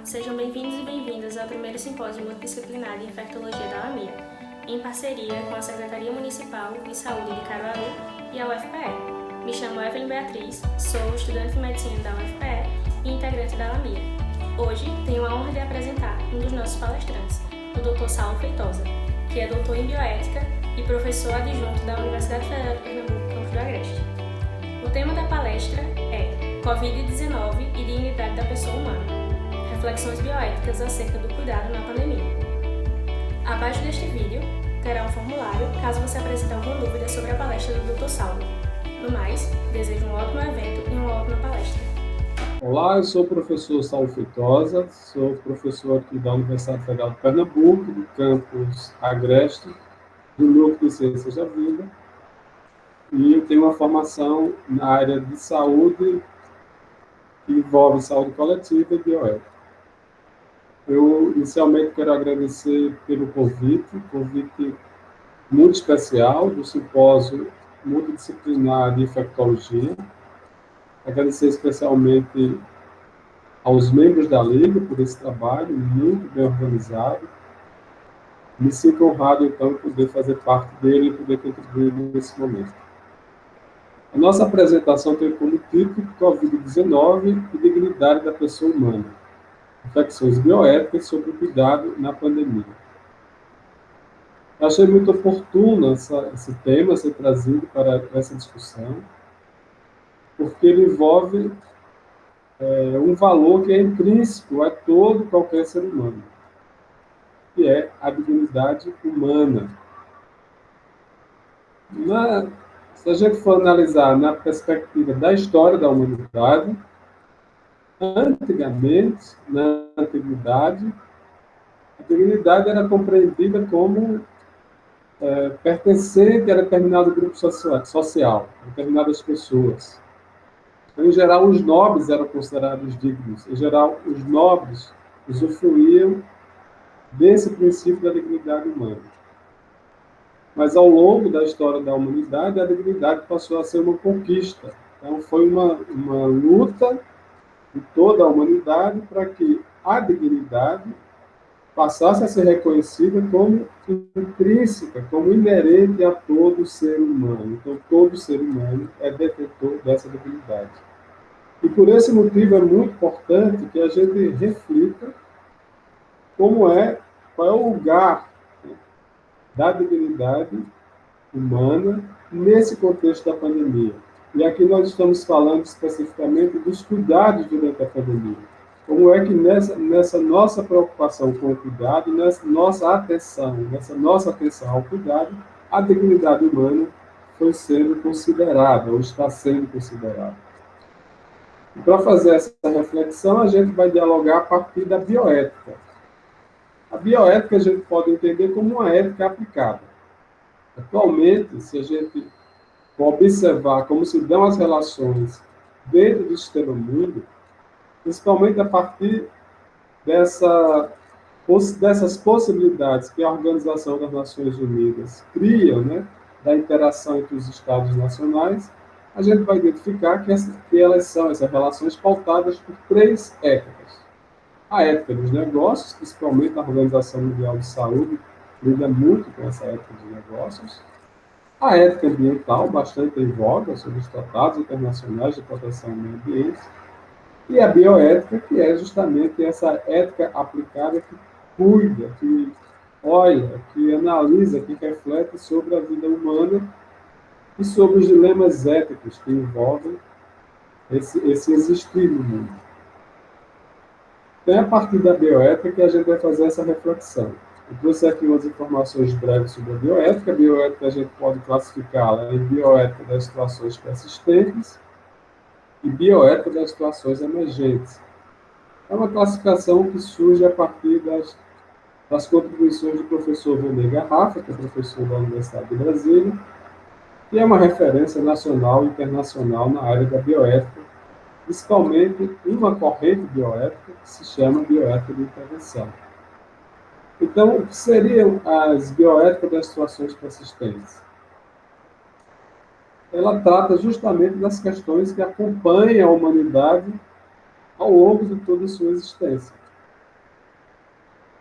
Sejam bem-vindos e bem-vindas ao primeiro simpósio multidisciplinar de infectologia da AMIA, em parceria com a Secretaria Municipal de Saúde de Caruaru e a UFPE. Me chamo Evelyn Beatriz, sou estudante de medicina da UFPE e integrante da AMIA. Hoje tenho a honra de apresentar um dos nossos palestrantes, o Dr. Saulo Feitosa, que é doutor em bioética e professor adjunto da Universidade Federal de Pernambuco, Campus do Agreste. O tema da palestra é Covid-19 e dignidade da pessoa humana. Reflexões bioéticas acerca do cuidado na pandemia. Abaixo deste vídeo, terá um formulário caso você apresente alguma dúvida sobre a palestra do Dr. Saulo. No mais, desejo um ótimo evento e uma ótima palestra. Olá, eu sou o professor Saulo Feitosa, sou professor aqui da Universidade Federal de Pernambuco, do campus Agreste, do Núcleo de Ciências da Vida, e eu tenho uma formação na área de saúde, que envolve saúde coletiva e bioética. Eu, inicialmente, quero agradecer pelo convite muito especial do simpósio multidisciplinar de infectologia. Agradecer especialmente aos membros da Liga por esse trabalho muito bem organizado. Me sinto honrado, então, de poder fazer parte dele e poder contribuir nesse momento. A nossa apresentação tem como título Covid-19 e dignidade da pessoa humana. Reflexões bioéticas sobre o cuidado na pandemia. Eu achei muito oportuno esse tema ser trazido para essa discussão, porque ele envolve um valor que é intrínseco a todo qualquer ser humano, que é a dignidade humana. Se a gente for analisar na perspectiva da história da humanidade, antigamente, na antiguidade, a dignidade era compreendida como pertencente a determinado grupo social, a determinadas pessoas. Então, em geral, os nobres eram considerados dignos. Em geral, os nobres usufruíam desse princípio da dignidade humana. Mas, ao longo da história da humanidade, a dignidade passou a ser uma conquista. Então, foi uma luta de toda a humanidade para que a dignidade passasse a ser reconhecida como intrínseca, como inerente a todo ser humano. Então, todo ser humano é detentor dessa dignidade. E por esse motivo é muito importante que a gente reflita qual é o lugar da dignidade humana nesse contexto da pandemia. E aqui nós estamos falando especificamente dos cuidados durante a pandemia. Como é que nessa nossa preocupação com o cuidado, nessa nossa atenção ao cuidado, a dignidade humana foi sendo considerada, ou está sendo considerada. E para fazer essa reflexão, a gente vai dialogar a partir da bioética. A bioética a gente pode entender como uma ética aplicada. Atualmente, se a gente observar como se dão as relações dentro do sistema mundo, principalmente a partir dessas possibilidades que a Organização das Nações Unidas cria, né, da interação entre os Estados nacionais, a gente vai identificar que elas são essas relações pautadas por três éticas. A ética dos negócios, principalmente a Organização Mundial de Saúde, lida muito com essa ética dos negócios. A ética ambiental, bastante em voga, sobre os tratados internacionais de proteção ao meio ambiente. E a bioética, que é justamente essa ética aplicada que cuida, que olha, que analisa, que reflete sobre a vida humana e sobre os dilemas éticos que envolvem esse existir no mundo. Então, é a partir da bioética que a gente vai fazer essa reflexão. Eu trouxe aqui umas informações breves sobre a bioética. A bioética a gente pode classificá-la em bioética das situações persistentes e bioética das situações emergentes. É uma classificação que surge a partir das contribuições do professor René Garrafa, que é professor da Universidade de Brasília, que é uma referência nacional e internacional na área da bioética, principalmente uma corrente bioética que se chama bioética de intervenção. Então, o que seriam as bioéticas das situações persistentes? Ela trata justamente das questões que acompanham a humanidade ao longo de toda a sua existência.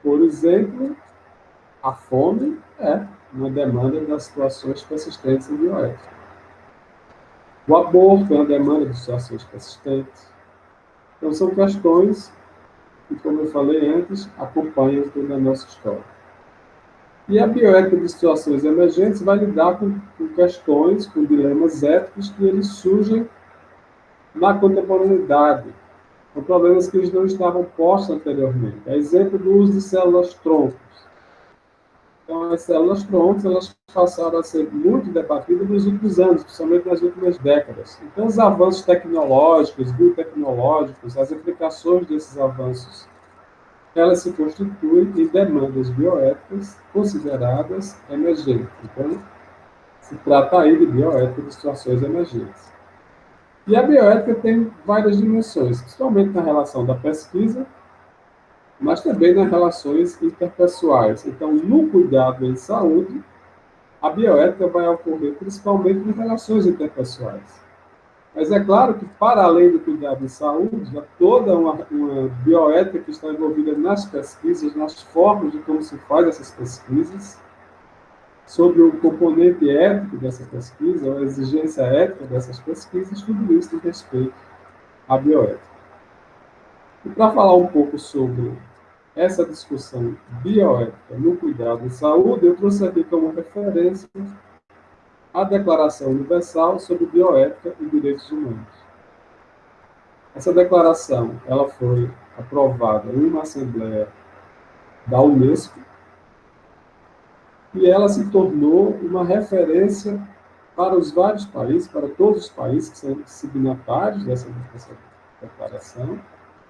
Por exemplo, a fome é uma demanda das situações persistentes em bioética. O aborto é uma demanda de situações persistentes. Então, são questões que, como eu falei antes, acompanham toda a nossa história. E a bioética de situações emergentes vai lidar com questões, com dilemas éticos que eles surgem na contemporaneidade, com problemas que eles não estavam postos anteriormente. É exemplo do uso de células-troncos. Então, as células-troncos elas passaram a ser muito debatidas nos últimos anos, principalmente nas últimas décadas. Então, os avanços tecnológicos, biotecnológicos, as implicações desses avanços, elas se constituem em demandas bioéticas consideradas emergentes. Então, se trata aí de bioética de situações emergentes. E a bioética tem várias dimensões, principalmente na relação da pesquisa, mas também nas relações interpessoais. Então, no cuidado em saúde, a bioética vai ocorrer principalmente em relações interpessoais. Mas é claro que, para além do cuidado em saúde, há toda uma bioética que está envolvida nas pesquisas, nas formas de como se faz essas pesquisas, sobre o componente ético dessa pesquisa, a exigência ética dessas pesquisas, tudo isso tem respeito à bioética. E para falar um pouco sobre essa discussão bioética no cuidado em saúde, eu trouxe aqui como referência a Declaração Universal sobre Bioética e Direitos Humanos. Essa declaração ela foi aprovada em uma assembleia da Unesco e ela se tornou uma referência para os vários países, para todos os países que são signatários dessa declaração,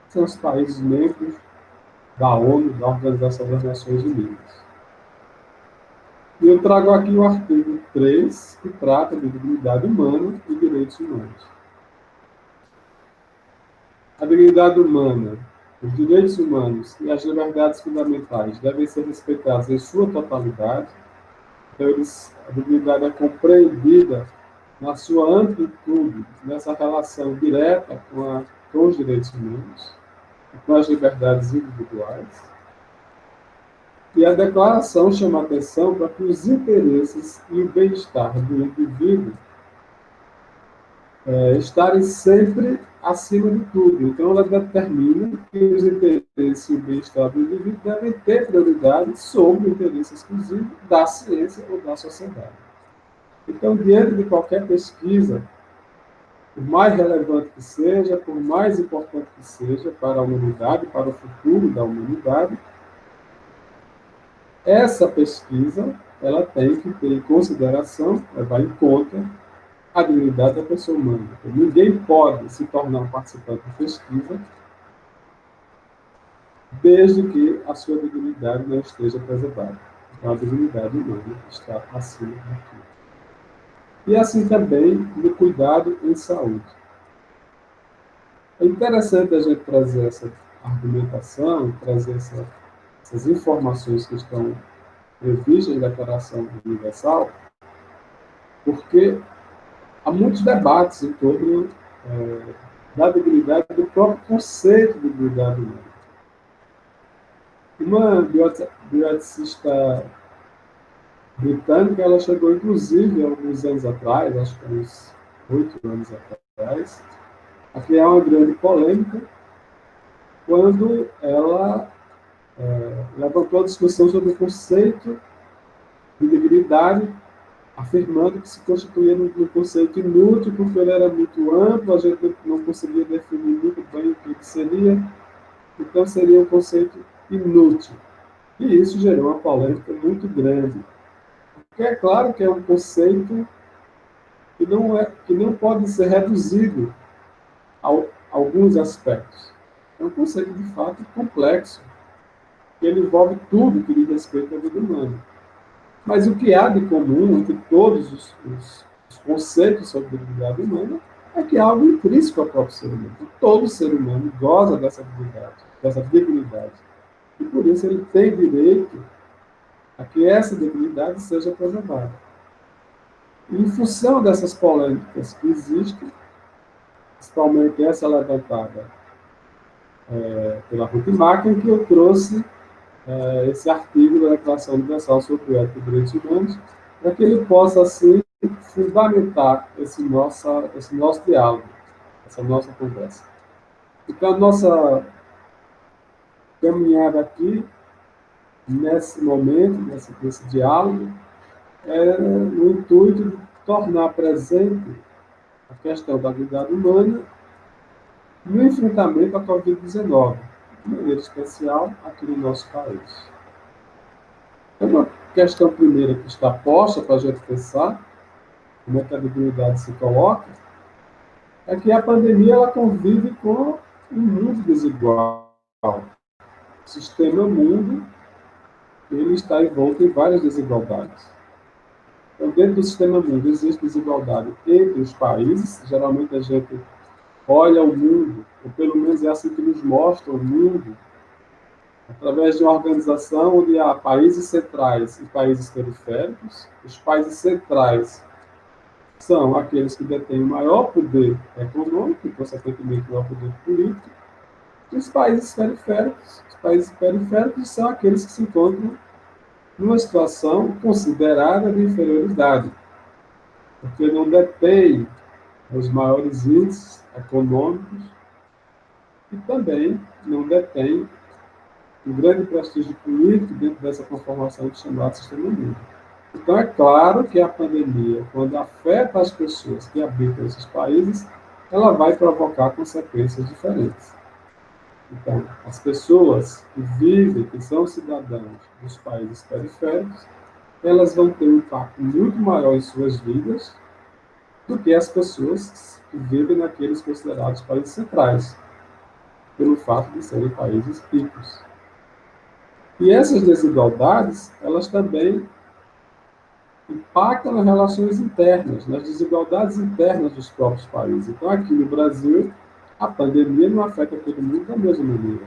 são os países membros da ONU, da Organização das Nações Unidas. E eu trago aqui o artigo 3, que trata de dignidade humana e direitos humanos. A dignidade humana, os direitos humanos e as liberdades fundamentais devem ser respeitados em sua totalidade. Então, a dignidade é compreendida na sua amplitude, nessa relação direta com os direitos humanos, com as liberdades individuais. E a declaração chama a atenção para que os interesses e o bem-estar do indivíduo estarem sempre acima de tudo. Então, ela determina que os interesses e o bem-estar do indivíduo devem ter prioridade sobre o interesse exclusivo da ciência ou da sociedade. Então, diante de qualquer pesquisa, por mais relevante que seja, por mais importante que seja para a humanidade, para o futuro da humanidade, essa pesquisa ela tem que ter em consideração, levar em conta a dignidade da pessoa humana. Então, ninguém pode se tornar um participante de pesquisa desde que a sua dignidade não esteja preservada. Então, a dignidade humana está acima de tudo. E assim também no cuidado em saúde. É interessante a gente trazer essa argumentação, trazer essas informações que estão previstas na Declaração Universal, porque há muitos debates em torno da dignidade, do próprio conceito de dignidade humana. Uma bioeticista britânica, ela chegou, inclusive, há alguns anos atrás, acho que uns 8 anos atrás, a criar uma grande polêmica quando ela levantou a discussão sobre o conceito de dignidade, afirmando que se constituía num conceito inútil, porque ele era muito amplo, a gente não conseguia definir muito bem o que ele seria, então seria um conceito inútil. E isso gerou uma polêmica muito grande. Porque é claro que é um conceito que não pode ser reduzido a alguns aspectos. É um conceito, de fato, complexo, que ele envolve tudo que diz respeito à vida humana. Mas o que há de comum entre todos os conceitos sobre a dignidade humana é que há algo intrínseco ao próprio ser humano. Todo ser humano goza dessa dignidade. E por isso ele tem direito a que essa dignidade seja preservada. E em função dessas polêmicas que existem, principalmente essa levantada pela Ruth Martin, que eu trouxe esse artigo da Declaração Universal sobre Ética e Direitos Humanos, para que ele possa, assim, fundamentar esse nosso diálogo, essa nossa conversa. Então, a nossa caminhada aqui, nesse momento, nesse diálogo, é no intuito de tornar presente a questão da dignidade humana no enfrentamento à Covid-19, de maneira especial aqui no nosso país. É uma questão primeira que está posta para a gente pensar, como é que a dignidade se coloca, é que a pandemia ela convive com um mundo desigual. O sistema mundo ele está envolto em várias desigualdades. Então, dentro do sistema mundo existe desigualdade entre os países. Geralmente a gente olha o mundo, ou pelo menos é assim que nos mostra o mundo, através de uma organização onde há países centrais e países periféricos. Os países centrais são aqueles que detêm o maior poder econômico e, consequentemente, o maior poder político. E os países periféricos são aqueles que se encontram numa situação considerada de inferioridade, porque não detêm os maiores índices econômicos e também não detêm um grande prestígio político dentro dessa conformação de chamado sistema único. Então, é claro que a pandemia, quando afeta as pessoas que habitam esses países, ela vai provocar consequências diferentes. Então, as pessoas que vivem, que são cidadãos dos países periféricos, elas vão ter um impacto muito maior em suas vidas do que as pessoas que vivem naqueles considerados países centrais, pelo fato de serem países ricos. E essas desigualdades, elas também impactam nas relações internas, nas desigualdades internas dos próprios países. Então, aqui no Brasil, a pandemia não afeta todo mundo da mesma maneira.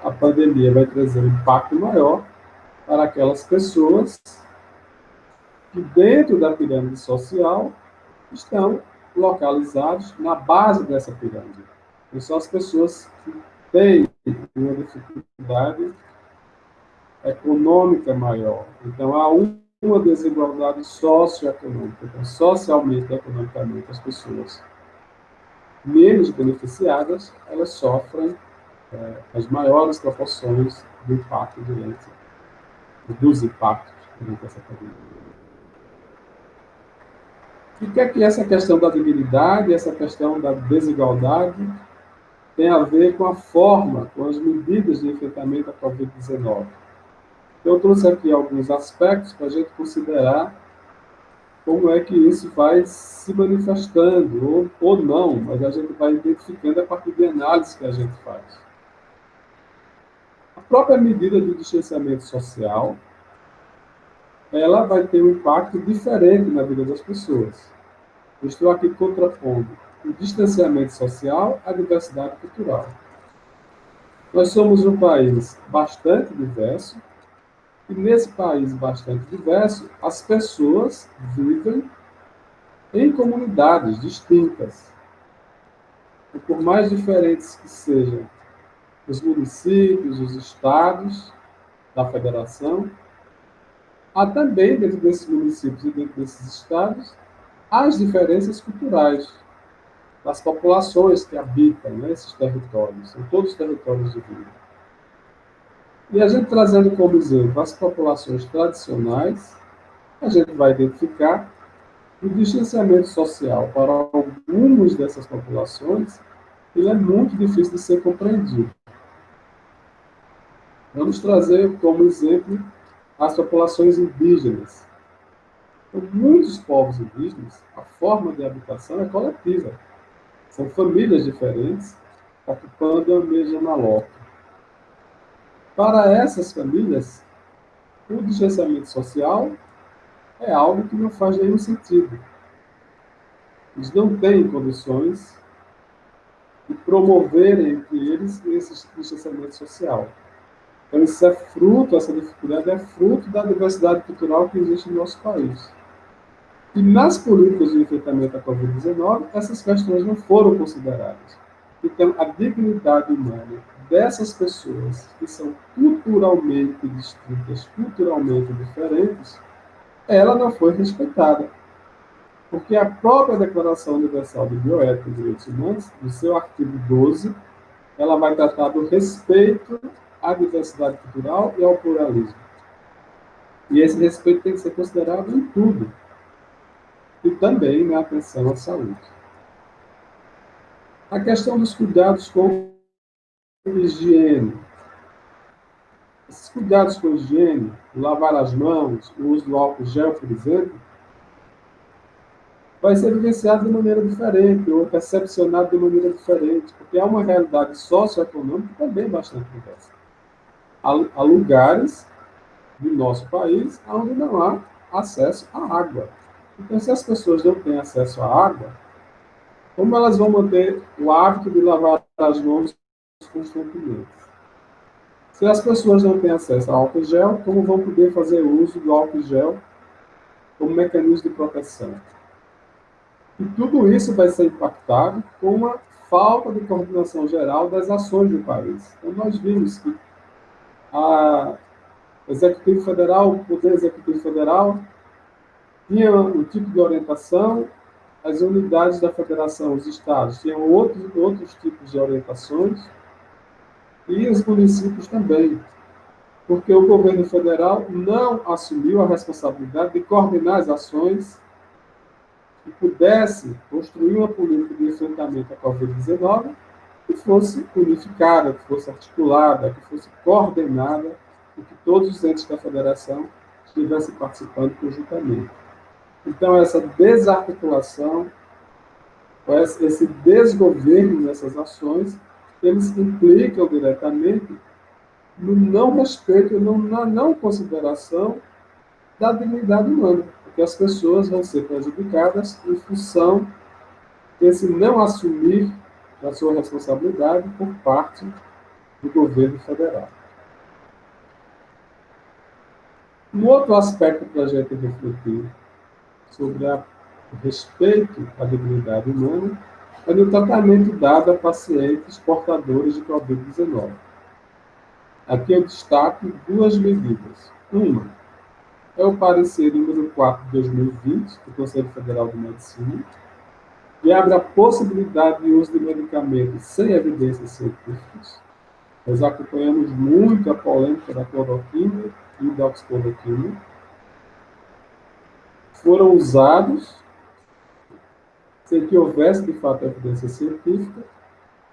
A pandemia vai trazer um impacto maior para aquelas pessoas que, dentro da pirâmide social, estão localizados na base dessa pirâmide. E são as pessoas que têm uma dificuldade econômica maior. Então, há uma desigualdade socioeconômica. Então, socialmente e economicamente, as pessoas menos beneficiadas, elas sofrem as maiores proporções do impacto dos impactos durante essa pandemia. E o que é que essa questão da dignidade, essa questão da desigualdade tem a ver com a forma, com as medidas de enfrentamento à Covid-19? Eu trouxe aqui alguns aspectos para a gente considerar como é que isso vai se manifestando, ou não, mas a gente vai identificando a partir de análises que a gente faz. A própria medida de distanciamento social, ela vai ter um impacto diferente na vida das pessoas. Eu estou aqui contrapondo o distanciamento social à diversidade cultural. Nós somos um país bastante diverso, e nesse país bastante diverso, as pessoas vivem em comunidades distintas. E por mais diferentes que sejam os municípios, os estados da federação, há também dentro desses municípios e dentro desses estados as diferenças culturais das populações que habitam, né, esses territórios. São todos territórios de vida. E a gente trazendo como exemplo as populações tradicionais, a gente vai identificar o distanciamento social para algumas dessas populações, ele é muito difícil de ser compreendido. Vamos trazer como exemplo as populações indígenas. Então, muitos povos indígenas, a forma de habitação é coletiva. São famílias diferentes ocupando a mesma loca. Para essas famílias, o distanciamento social é algo que não faz nenhum sentido. Eles não têm condições de promoverem entre eles esse distanciamento social. Então, isso é fruto, essa dificuldade é fruto da diversidade cultural que existe no nosso país. E nas políticas de enfrentamento à Covid-19, essas questões não foram consideradas. Então, a dignidade humana dessas pessoas que são culturalmente distintas, culturalmente diferentes, ela não foi respeitada. Porque a própria Declaração Universal de Bioética e Direitos Humanos, no seu artigo 12, ela vai tratar do respeito à diversidade cultural e ao pluralismo. E esse respeito tem que ser considerado em tudo, e também na atenção à saúde. A questão dos cuidados com higiene. Esses cuidados com higiene, lavar as mãos, o uso do álcool gel, por exemplo, vai ser vivenciado de maneira diferente, ou percepcionado de maneira diferente, porque há uma realidade socioeconômica também bastante diversa. Há lugares do nosso país onde não há acesso à água. Então, se as pessoas não têm acesso à água, como elas vão manter o hábito de lavar as mãos constantemente? Se as pessoas não têm acesso ao álcool gel, como vão poder fazer uso do álcool gel como mecanismo de proteção? E tudo isso vai ser impactado com uma falta de coordenação geral das ações do país. Então, nós vimos que a Executivo Federal, o Poder Executivo Federal, tinha um tipo de orientação, as unidades da federação, os estados, tinham outros tipos de orientações, e os municípios também, porque o governo federal não assumiu a responsabilidade de coordenar as ações que pudesse construir uma política de enfrentamento à Covid-19 que fosse unificada, que fosse articulada, que fosse coordenada, e que todos os entes da federação estivessem participando conjuntamente. Então, essa desarticulação, esse desgoverno nessas ações, eles implicam diretamente no não respeito, na não consideração da dignidade humana, porque as pessoas vão ser prejudicadas em função desse não assumir a sua responsabilidade por parte do governo federal. Um outro aspecto para a gente refletir sobre o respeito à dignidade humana é no tratamento dado a pacientes portadores de Covid-19. Aqui eu destaco duas medidas. Uma é o parecer número 4 de 2020 do Conselho Federal de Medicina, que abre a possibilidade de uso de medicamentos sem evidências científicas. Nós acompanhamos muito a polêmica da cloroquina e da oxicodona. Foram usados sem que houvesse, de fato, evidência científica,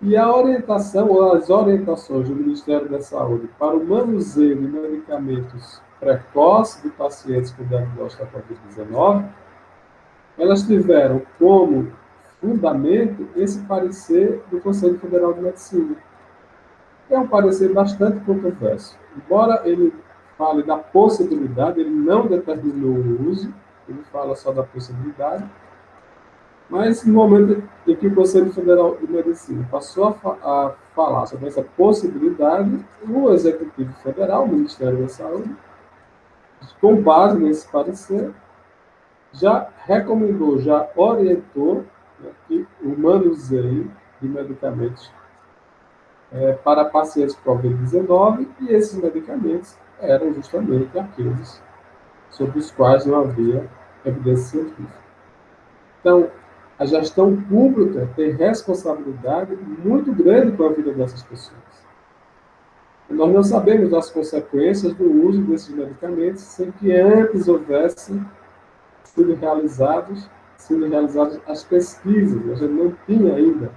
e a orientação, ou as orientações do Ministério da Saúde para o manuseio de medicamentos precoces de pacientes com diagnóstico da Covid-19, elas tiveram como fundamento esse parecer do Conselho Federal de Medicina. É um parecer bastante controverso. Embora ele fale da possibilidade, ele não determinou o uso, ele fala só da possibilidade, mas no momento em que o Conselho Federal de Medicina passou a falar sobre essa possibilidade, o Executivo Federal, o Ministério da Saúde, com base nesse parecer, já recomendou, já orientou, né, que o manuseio de medicamentos para pacientes com Covid-19, e esses medicamentos eram justamente aqueles sobre os quais não havia evidência científica. Então, a gestão pública tem responsabilidade muito grande com a vida dessas pessoas. Nós não sabemos das consequências do uso desses medicamentos sem que antes houvesse sido realizadas as pesquisas. A gente não tinha ainda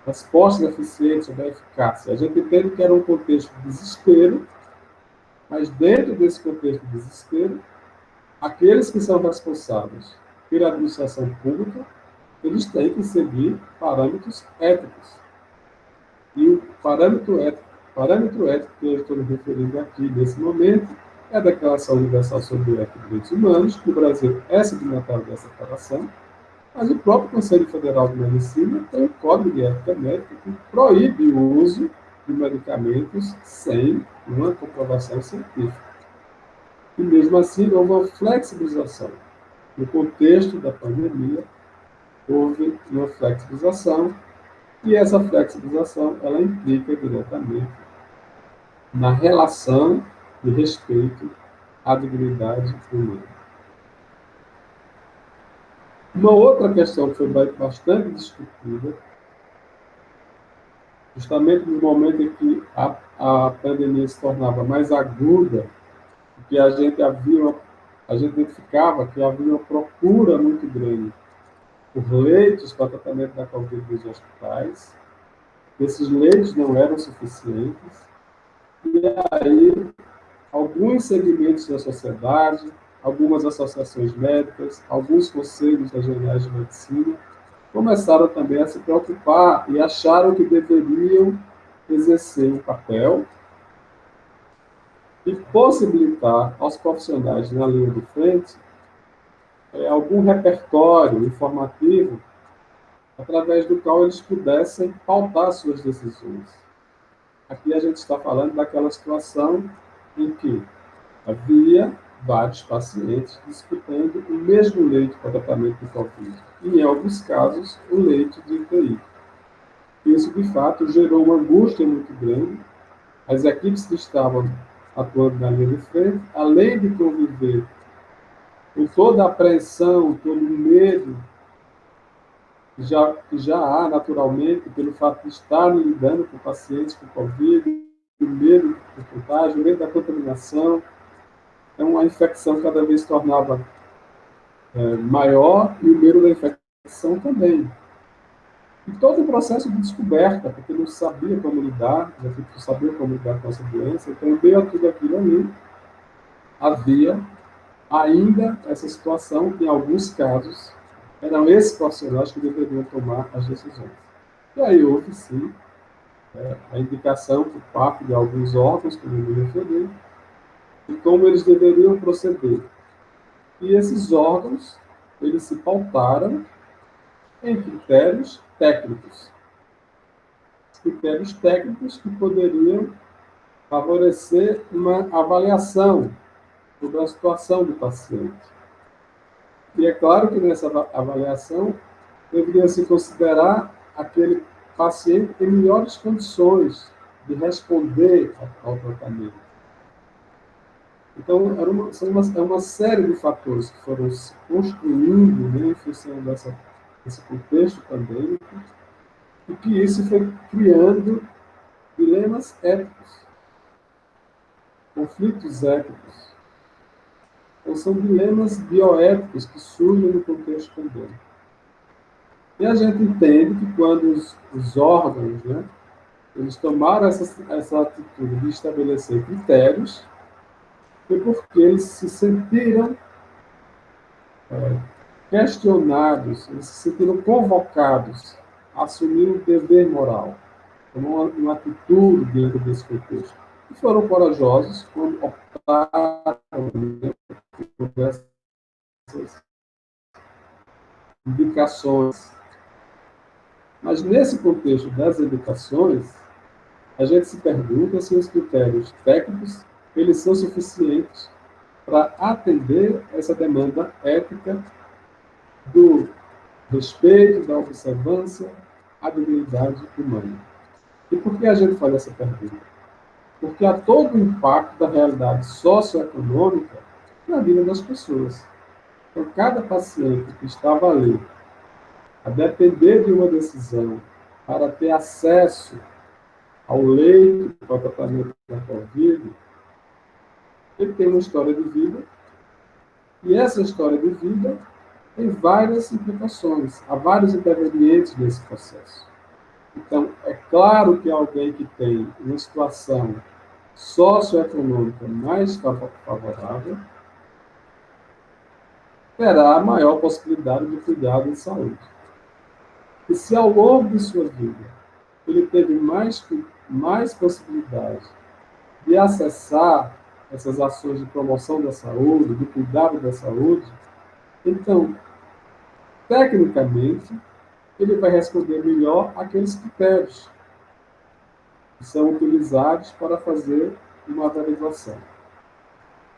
respostas eficientes sobre a eficácia. A gente entende que era um contexto de desespero, mas dentro desse contexto de desespero, aqueles que são responsáveis pela administração pública, eles têm que seguir parâmetros éticos. E o parâmetro ético que eu estou me referindo aqui nesse momento é a Declaração Universal sobre o Ética e Direitos Humanos, que o Brasil é signatário dessa declaração, mas o próprio Conselho Federal de Medicina tem um Código de Ética Médica que proíbe o uso de medicamentos sem uma comprovação científica. E mesmo assim, houve uma flexibilização. No contexto da pandemia, houve uma flexibilização E essa flexibilização, ela implica diretamente na relação de respeito à dignidade humana. Uma outra questão que foi bastante discutida, justamente no momento em que a pandemia se tornava mais aguda, que a gente identificava que havia uma procura muito grande por leitos para tratamento da Covid nos hospitais, esses leitos não eram suficientes, e aí alguns segmentos da sociedade, algumas associações médicas, alguns conselhos regionais de medicina começaram também a se preocupar e acharam que deveriam exercer um papel e possibilitar aos profissionais na linha de frente algum repertório informativo através do qual eles pudessem pautar suas decisões. Aqui a gente está falando daquela situação em que havia vários pacientes disputando o mesmo leito para tratamento de Covid, e em alguns casos o leito de UTI. Isso, de fato, gerou uma angústia muito grande. As equipes que estavam atuando na linha de frente, além de conviver com toda a apreensão, todo o medo que já há naturalmente pelo fato de estarem lidando com pacientes com Covid, o medo do contágio, o medo da contaminação. Então, a infecção cada vez se tornava maior e o medo da infecção também. E todo o processo de descoberta, porque não sabia como lidar, não sabia como lidar com essa doença, então, em meio a tudo aquilo ali, havia ainda essa situação que, em alguns casos, eram esses profissionais que deveriam tomar as decisões. E aí houve, sim, a indicação por parte de alguns órgãos, como eu me referi, de como eles deveriam proceder. E esses órgãos, eles se pautaram em critérios técnicos que poderiam favorecer uma avaliação sobre a situação do paciente. E é claro que nessa avaliação deveria se considerar aquele paciente em melhores condições de responder ao tratamento. Então, é uma série de fatores que foram se construindo, né, em função desse contexto pandêmico, e que isso foi criando dilemas éticos, conflitos éticos. Então, são dilemas bioéticos que surgem no contexto pandêmico. E a gente entende que quando os órgãos, né, eles tomaram essa atitude de estabelecer critérios, foi porque eles se sentiram questionados, eles se sentiram convocados a assumir um dever moral, uma atitude dentro desse contexto. E foram corajosos quando optaram por essas indicações. Mas nesse contexto das indicações, a gente se pergunta se os critérios técnicos eles são suficientes para atender essa demanda ética do respeito, da observância à dignidade humana. E por que a gente faz essa pergunta? Porque há todo o impacto da realidade socioeconômica na vida das pessoas. Então, cada paciente que estava ali, a depender de uma decisão para ter acesso ao leito para o tratamento da Covid, ele tem uma história de vida, e essa história de vida tem várias implicações, há vários intervenientes nesse processo. Então, é claro que alguém que tem uma situação socioeconômica mais favorável terá a maior possibilidade de cuidado de saúde. E se ao longo de sua vida ele teve mais possibilidade de acessar essas ações de promoção da saúde, de cuidado da saúde, então, tecnicamente, ele vai responder melhor àqueles critérios que são utilizados para fazer uma averiguação.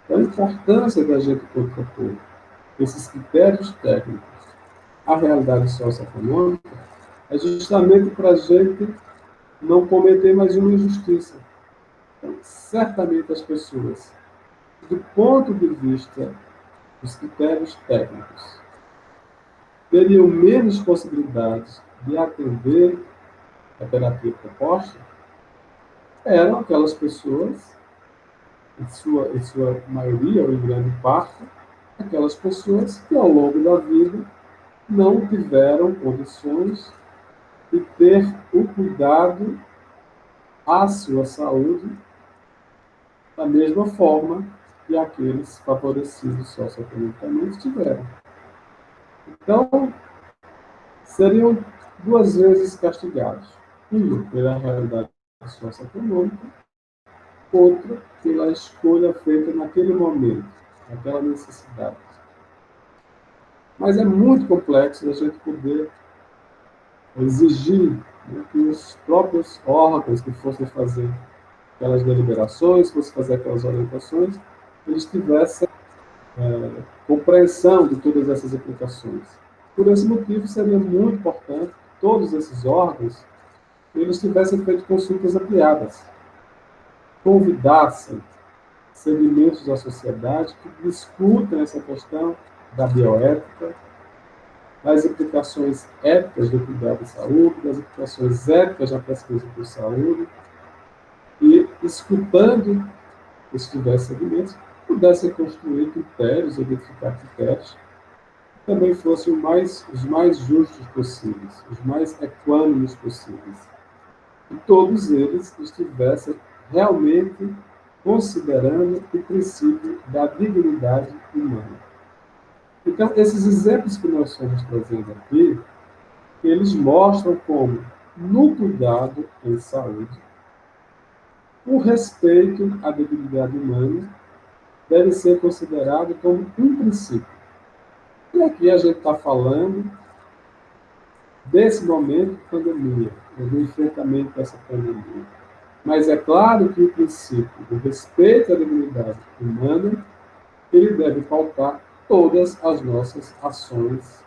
Então, a importância da gente contrapor esses critérios técnicos à realidade socioeconômica é justamente para a gente não cometer mais uma injustiça. Então, certamente as pessoas, do ponto de vista dos critérios técnicos, teriam menos possibilidades de atender a terapia proposta, eram aquelas pessoas, em sua maioria, ou em grande parte, aquelas pessoas que ao longo da vida não tiveram condições de ter o cuidado à sua saúde da mesma forma que aqueles favorecidos socioeconomicamente tiveram. Então, seriam duas vezes castigados. Um pela realidade socioeconômica, outro pela escolha feita naquele momento, naquela necessidade. Mas é muito complexo a gente poder exigir, né, que os próprios órgãos que fossem fazer aquelas deliberações, fossem fazer aquelas orientações, eles tivessem compreensão de todas essas implicações. Por esse motivo, seria muito importante que todos esses órgãos eles tivessem feito consultas ampliadas, convidassem segmentos da sociedade que discutam essa questão da bioética, das implicações éticas do cuidado de saúde, das implicações éticas da pesquisa por saúde, e, escutando esses diversos segmentos, pudessem construir critérios, identificar critérios, que também fossem os mais justos possíveis, os mais equânimes possíveis. E todos eles estivessem realmente considerando o princípio da dignidade humana. Então, esses exemplos que nós estamos trazendo aqui, eles mostram como, no cuidado em saúde, o respeito à dignidade humana deve ser considerado como um princípio. E aqui a gente está falando desse momento de pandemia, do enfrentamento dessa pandemia. Mas é claro que o princípio do respeito à dignidade humana, ele deve pautar todas as nossas ações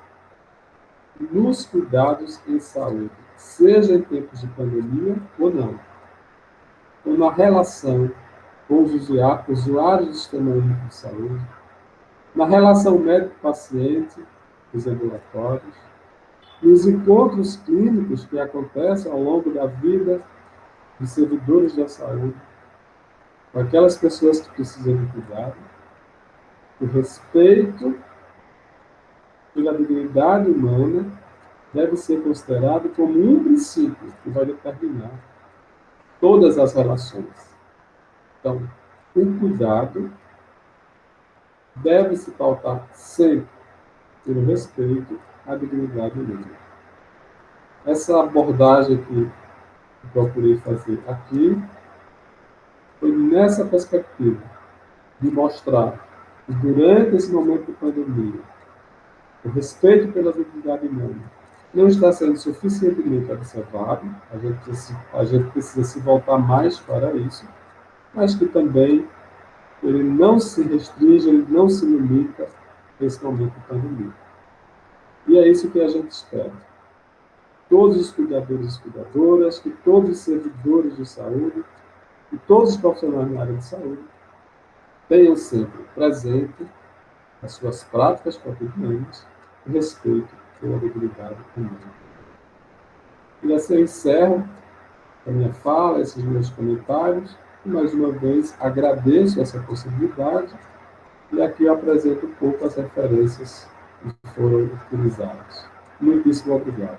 nos cuidados em saúde, seja em tempos de pandemia ou não. Ou na relação com os usuários do sistema único de saúde, na relação médico-paciente, dos ambulatórios, nos encontros clínicos que acontecem ao longo da vida dos servidores da saúde, com aquelas pessoas que precisam de cuidado, o respeito pela dignidade humana deve ser considerado como um princípio que vai determinar todas as relações. Então, o cuidado deve se pautar sempre pelo respeito à dignidade humana. Essa abordagem que eu procurei fazer aqui foi nessa perspectiva de mostrar que durante esse momento de pandemia, o respeito pela dignidade humana não está sendo suficientemente observado, a gente precisa se voltar mais para isso, mas que também ele não se restringe, ele não se limita nesse momento de pandemia. E é isso que a gente espera. Todos os cuidadores e cuidadoras, que todos os servidores de saúde, e todos os profissionais na área de saúde tenham sempre presente as suas práticas cotidianas e respeito pela dignidade humana. E assim eu encerro a minha fala, esses meus comentários, e mais uma vez agradeço essa possibilidade, e aqui eu apresento um pouco as referências que foram utilizadas. Muitíssimo obrigado.